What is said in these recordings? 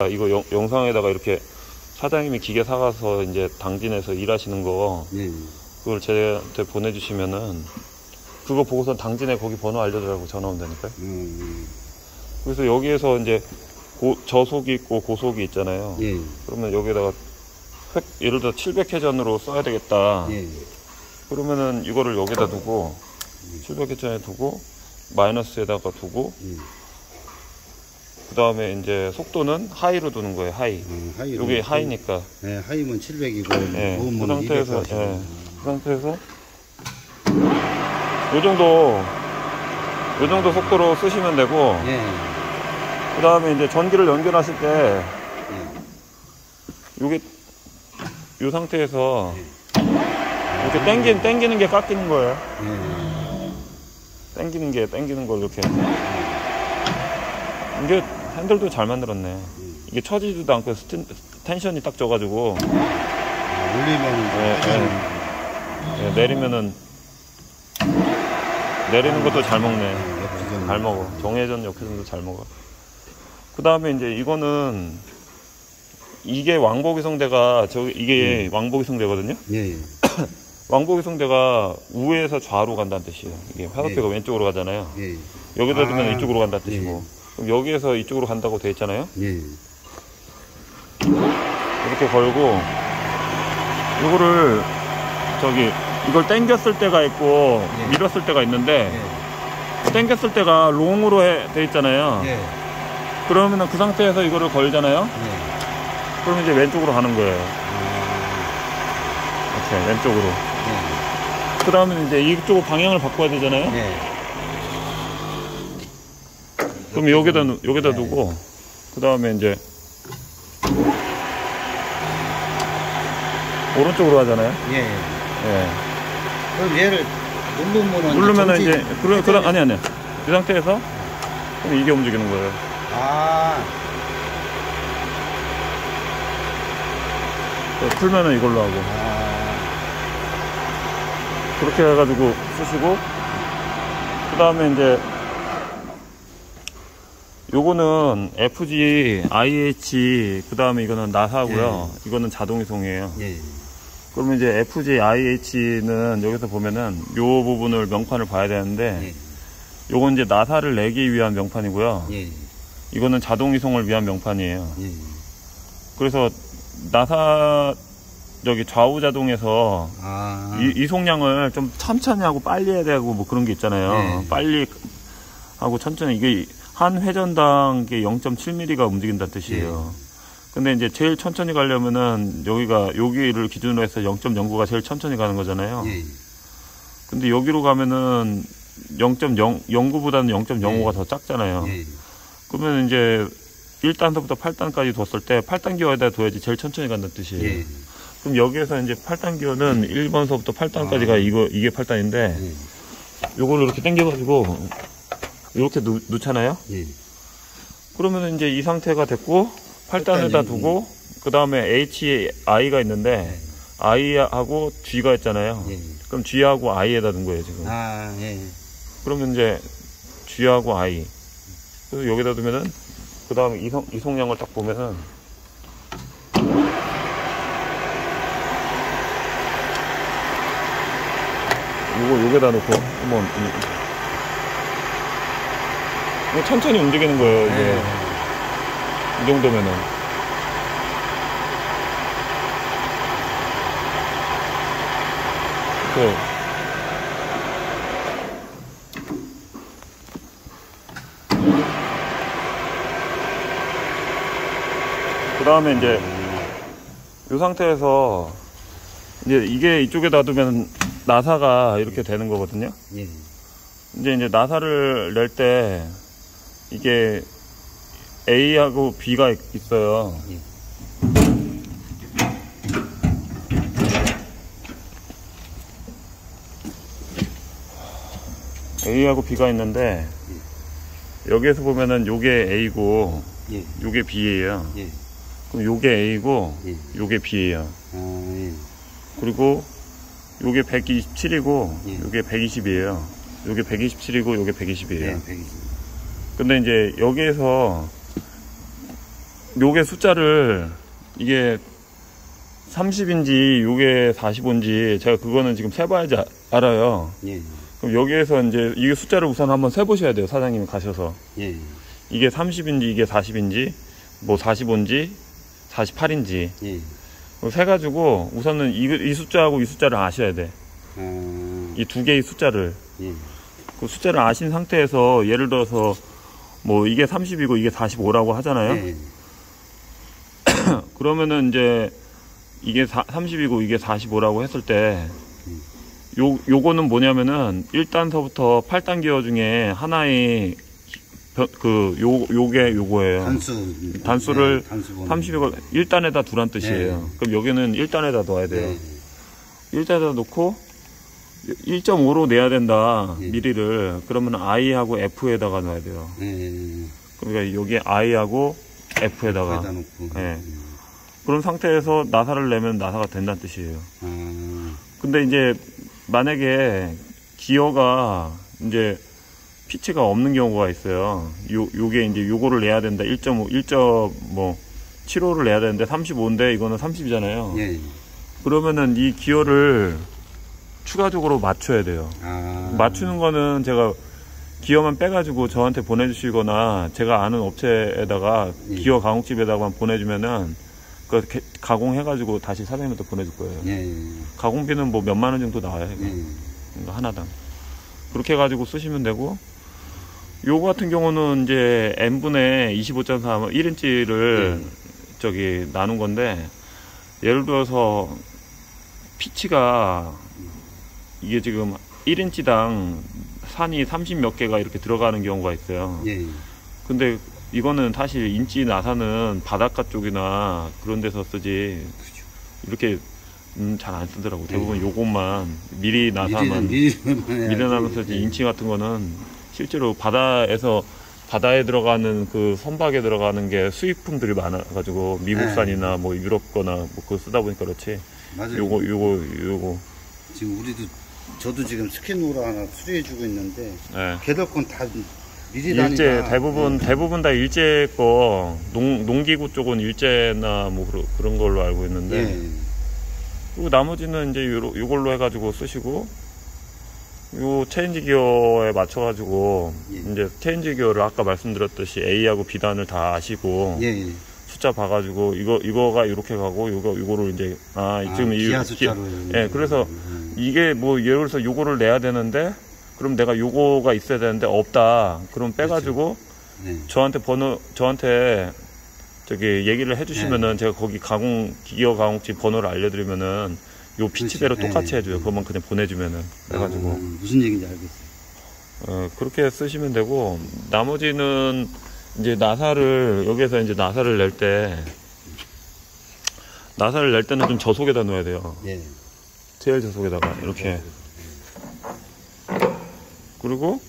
이거 영상에다가 이렇게 사장님이 기계 사가서 이제 당진에서 일하시는 거 그걸 저한테 보내주시면은 그거 보고서 당진에 거기 번호 알려달라고 전화 온다니까요. 그래서 여기에서 이제 저속이 있고 고속이 있잖아요. 그러면 여기에다가 예를 들어 700회전으로 써야 되겠다. 그러면은 이거를 여기다 두고 700회전에 두고 마이너스에다가 두고 그 다음에 이제 속도는 하이로 두는 거예요. 하이. 여기 하이니까. 네, 하이면 700이고 네, 그 상태에서 그 상태에서 요 정도 속도로 쓰시면 되고. 그 다음에 이제 전기를 연결하실 때 요게 요 상태에서 이렇게 당기는 게 깎이는 거예요. 당기는 걸 이렇게. 이게 핸들도 잘 만들었네. 이게 처지지도 않고 텐션이 딱 져가지고. 올리면 내리는 것도 잘 먹네. 잘 먹어. 정회전 역회전도 잘 먹어. 그 다음에 이제 이거는 이게 왕복이송대가 이게 왕복이송대거든요. 왕복이송대가 우회에서 좌로 간다는 뜻이에요. 이게 화살표가 왼쪽으로 가잖아요. 여기다 두면 이쪽으로 간다는 뜻이고. 그럼 여기에서 이쪽으로 간다고 돼 있잖아요. 이렇게 걸고 이거를 이걸 당겼을 때가 있고 밀었을 때가 있는데 당겼을 때가 롱으로 돼 있잖아요. 그러면 그 상태에서 이거를 걸잖아요. 그러면 이제 왼쪽으로 가는 거예요. 이렇게 왼쪽으로. 그 다음에 이제 이쪽 방향을 바꿔야 되잖아요. 그럼 여기다 두고 그 다음에 이제 오른쪽으로 하잖아요. 그럼 얘를 누르면은 이제 아니 이 상태에서 그럼 이게 움직이는 거예요. 풀면은 이걸로 하고. 그렇게 해가지고 쓰시고 그 다음에 이제 요거는 FG, IH 그 다음에 이거는 나사고요. 이거는 자동이송이에요. 그러면 이제 FG, IH는 여기서 보면은 요 부분을 명판을 봐야 되는데 요건 이제 나사를 내기 위한 명판이고요. 이거는 자동이송을 위한 명판이에요. 그래서 나사 좌우 자동에서 이송량을 좀 천천히 하고 빨리 해야 되고 뭐 그런 게 있잖아요. 빨리 하고 천천히 이게 한 회전당 0.7mm가 움직인다는 뜻이에요. 근데 이제 제일 천천히 가려면은 여기를 기준으로 해서 0.09가 제일 천천히 가는 거잖아요. 근데 여기로 가면은 0.09보다는 0.05가 더 작잖아요. 그러면 이제 1단서부터 8단까지 뒀을 때 8단 기어에다 둬야지 제일 천천히 간다는 뜻이에요. 그럼 여기에서 이제 8단 기어는 1번서부터 8단까지가 이게 8단인데 요거를 이렇게 당겨가지고 이렇게 놓잖아요. 그러면 이제 이 상태가 됐고 8단에다 두고 그 다음에 HI가 있는데 I하고 G가 있잖아요. 그럼 G하고 I에다 둔 거예요 지금. 그러면 이제 G하고 I 그래서 여기다 두면은 그 다음에 이송량을 딱 보면은 요게다 놓고 한번 천천히 움직이는 거예요 이게. 이 정도면은 이렇게 그 다음에 이제 이 상태에서 이제 이게 이쪽에 놔두면 나사가 이렇게 되는 거거든요. 이제 나사를 낼 때 이게 A하고 B가 있어요. A하고 B가 있는데 여기에서 보면은 요게 A고 요게 B예요. 그럼 요게 A고 요게 B예요. 그리고 요게 127이고 요게 120이에요. 요게 127이고, 요게 120이에요. 네, 120. 근데 이제 여기에서 요게 숫자를 이게 30인지 요게 45인지 제가 그거는 지금 세봐야지 알아요. 예. 그럼 여기에서 이제 이게 숫자를 우선 한번 세보셔야 돼요. 사장님이 가셔서. 예. 이게 30인지 이게 40인지 뭐 45인지 48인지 예. 세가지고 우선은 이 숫자하고 이 숫자를 아셔야 돼. 이 두 개의 숫자를. 예. 그 숫자를 아신 상태에서 예를 들어서 뭐 이게 30이고 이게 45라고 하잖아요. 예. 그러면은 이제 이게 30이고 이게 45라고 했을 때 요거는 뭐냐면은 1단서부터 8단 기어 중에 하나의 요게 요거예요. 단수를 네, 30이고 1단에다 두란 뜻이에요. 네. 그럼 여기는 1단에다 넣어야 돼요. 네. 1단에다 놓고 1.5로 내야 된다. 네. 미리를. 그러면 I하고 F에다가 넣어야 돼요. 네. 그러니까 여기 I하고 F에다가. 놓고. 네. 그런 상태에서 나사를 내면 나사가 된다는 뜻이에요. 근데 이제 만약에 기어가 이제 피치가 없는 경우가 있어요. 요게 이제 요거를 내야 된다. 1.75를 내야 되는데 35인데 이거는 30이잖아요. 예. 그러면은 이 기어를 추가적으로 맞춰야 돼요. 맞추는 거는 제가 기어만 빼가지고 저한테 보내주시거나 제가 아는 업체에다가 예. 기어 가공집에다가만 보내주면은 그 가공해가지고 다시 사장님한테 보내줄 거예요. 예. 가공비는 뭐 몇만 원 정도 나와요. 이거. 예. 이거 하나당. 그렇게 해가지고 쓰시면 되고, 요거 같은 경우는 이제 n분의 25.3 1인치를 저기 나눈 건데, 예를 들어서 피치가 이게 지금 1인치당 산이 30 몇 개가 이렇게 들어가는 경우가 있어요. 예. 근데 이거는 사실 인치 나사는 바닷가 쪽이나 그런 데서 쓰지, 이렇게 잘 안 쓰더라고. 대부분 요것만 미리 나사만 미련하면서 인치 같은 거는 실제로 바다에 들어가는 그 선박에 들어가는 게 수입품들이 많아가지고 미국산이나 뭐 유럽 거나 뭐 그거 쓰다 보니까 그렇지. 맞아요. 요거 지금 저도 지금 스킨우라 하나 수리해주고 있는데 네. 걔들 건 다 미리 일제 다니까 대부분 다 일제 거 농기구 쪽은 일제나 뭐 그런 걸로 알고 있는데. 예. 그리고 나머지는 이제 요걸로 해가지고 쓰시고, 요 체인지 기어에 맞춰가지고, 예. 이제 체인지 기어를 아까 말씀드렸듯이 A하고 B단을 다 아시고, 예. 숫자 봐가지고, 이거가 이렇게 가고, 요거를 이제, 지금 기아 숫자로. 예, 그래서 이게 뭐, 예를 들어서 요거를 내야 되는데, 그럼 내가 요거가 있어야 되는데, 없다. 그럼 빼가지고, 그렇죠. 저한테, 저기 얘기를 해주시면은 제가 거기 기어 가공집 번호를 알려드리면은 요 피치대로 똑같이 해줘요. 그것만 그냥 보내주면은 해가지고 무슨 얘기인지 알겠어요. 그렇게 쓰시면 되고, 나머지는 이제 여기에서 이제 나사를 낼 때는 좀 저속에다 넣어야 돼요. 예. 제일 저속에다가 이렇게. 그리고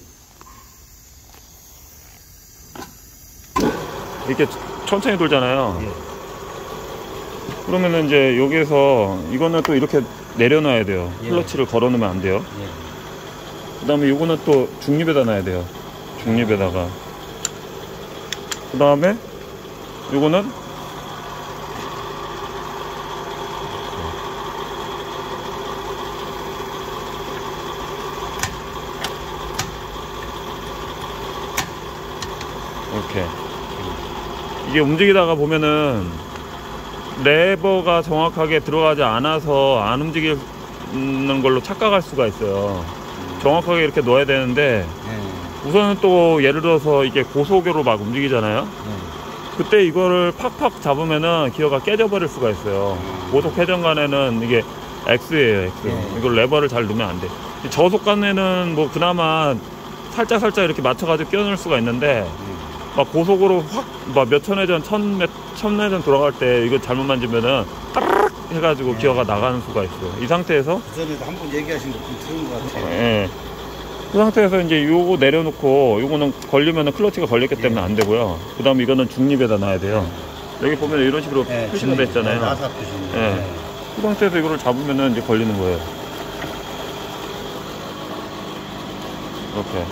이렇게 천천히 돌잖아요. 예. 그러면은 이제 여기에서 이거는 또 이렇게 내려놔야 돼요. 예. 클러치를 걸어 놓으면 안 돼요. 예. 그 다음에 요거는 또 중립에다 놔야 돼요. 중립에다가. 그 다음에 요거는 이렇게. 이게 움직이다가 보면은 레버가 정확하게 들어가지 않아서 안 움직이는 걸로 착각할 수가 있어요. 정확하게 이렇게 넣어야 되는데, 우선은 또 예를 들어서 이게 고속으로 막 움직이잖아요. 그때 이거를 팍팍 잡으면은 기어가 깨져버릴 수가 있어요. 고속 회전간에는 이게 X예요, X. 이걸 레버를 잘 넣으면 안 돼. 저속간에는 뭐 그나마 살짝 이렇게 맞춰가지고 끼워넣을 수가 있는데, 막 고속으로 막 몇천 회전, 천 회전 돌아갈 때 이거 잘못 만지면은 따르륵 해가지고 기어가 나가는 수가 있어요. 이 상태에서 그전에도 한번 얘기하신 거 좀 들은 것 같아요. 예. 그 상태에서 이제 요거 내려놓고, 요거는 걸리면은 클러치가 걸렸기 때문에 안 되고요. 그 다음에 이거는 중립에다 놔야 돼요. 여기 보면 이런 식으로 표시가 됐잖아요. 나사 표시인데. 예. 그 상태에서 이거를 잡으면은 이제 걸리는 거예요. 이렇게.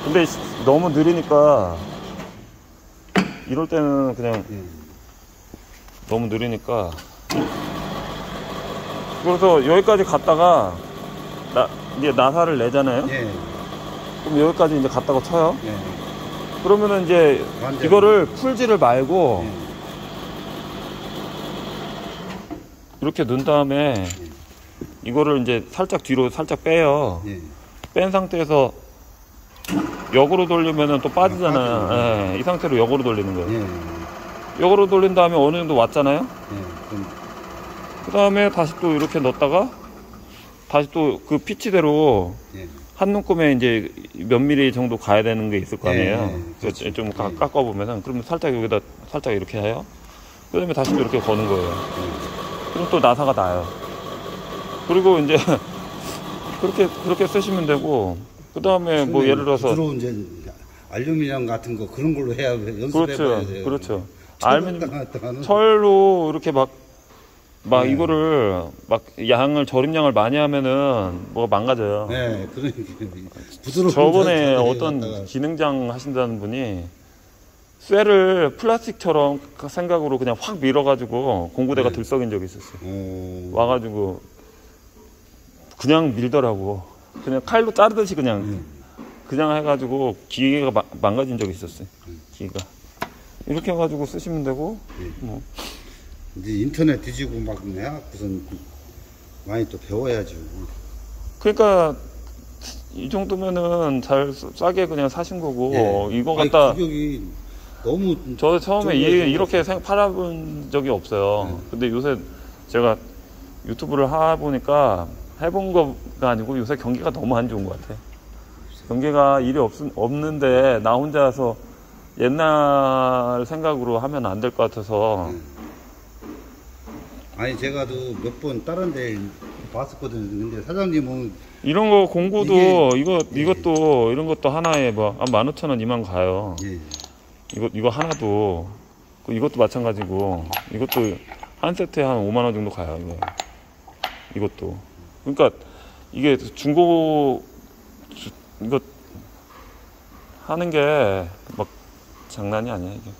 근데 너무 느리니까 이럴 때는 그냥 너무 느리니까 그래서 여기까지 갔다가 이제 나사를 내잖아요. 예. 그럼 여기까지 이제 갔다가 쳐요. 예. 그러면은 이제 이거를 풀지를 말고 이렇게 넣은 다음에 이거를 이제 살짝 뒤로 살짝 빼요. 뺀 상태에서 역으로 돌리면은 또 빠지잖아요. 예, 이 상태로 역으로 돌리는 거예요. 역으로 돌린 다음에 어느 정도 왔잖아요. 그 다음에 다시 또 이렇게 넣었다가 다시 또 그 피치대로 한 눈금에 이제 몇 미리 정도 가야 되는 게 있을 거 아니에요. 그래서 좀 깎아보면은 그러면 살짝 여기다 살짝 이렇게 해요. 그 다음에 다시 또 이렇게 거는 거예요. 그럼 또 나사가 나요. 그리고 이제 그렇게 쓰시면 되고, 그 다음에 뭐 예를 들어서 주로 이제 알루미늄 같은 거 그런 걸로 해야 연습해봐야 돼요. 그렇죠. 철로 이렇게 막 이거를 막 조림량을 많이 하면은 뭐가 망가져요. 네, 그러니까 부드러운. 저번에 어떤 기능장 하신다는 분이 쇠를 플라스틱처럼 생각으로 그냥 확 밀어가지고 공구대가 들썩인 적이 있었어요. 와가지고 그냥 밀더라고. 그냥 칼로 자르듯이 그냥 해가지고 기계가 망가진 적이 있었어요. 기계가. 이렇게 해가지고 쓰시면 되고, 뭐. 이제 인터넷 뒤지고 막 해갖고선 많이 또 배워야죠. 그러니까 이 정도면은 잘 싸게 그냥 사신 거고, 이거 갖다. 가격이 너무. 저 처음에 이렇게 팔아본 적이 없어요. 근데 요새 제가 유튜브를 해보니까 해본 거가 아니고 요새 경기가 너무 안 좋은 것 같아. 경기가 일이 없는데 나 혼자서 옛날 생각으로 하면 안 될 것 같아서. 아니 제가도 몇 번 다른 데 봤었거든요. 근데 사장님은 이런 거 공구도 이것도 이런 것도 하나에 뭐 한 15,000원, 2만 가요. 이거 하나도 이것도 마찬가지고 이것도 한 세트에 한 5만 원 정도 가요. 이것도. 그러니까 이게 중고 이거 하는 게 막 장난이 아니야 이게.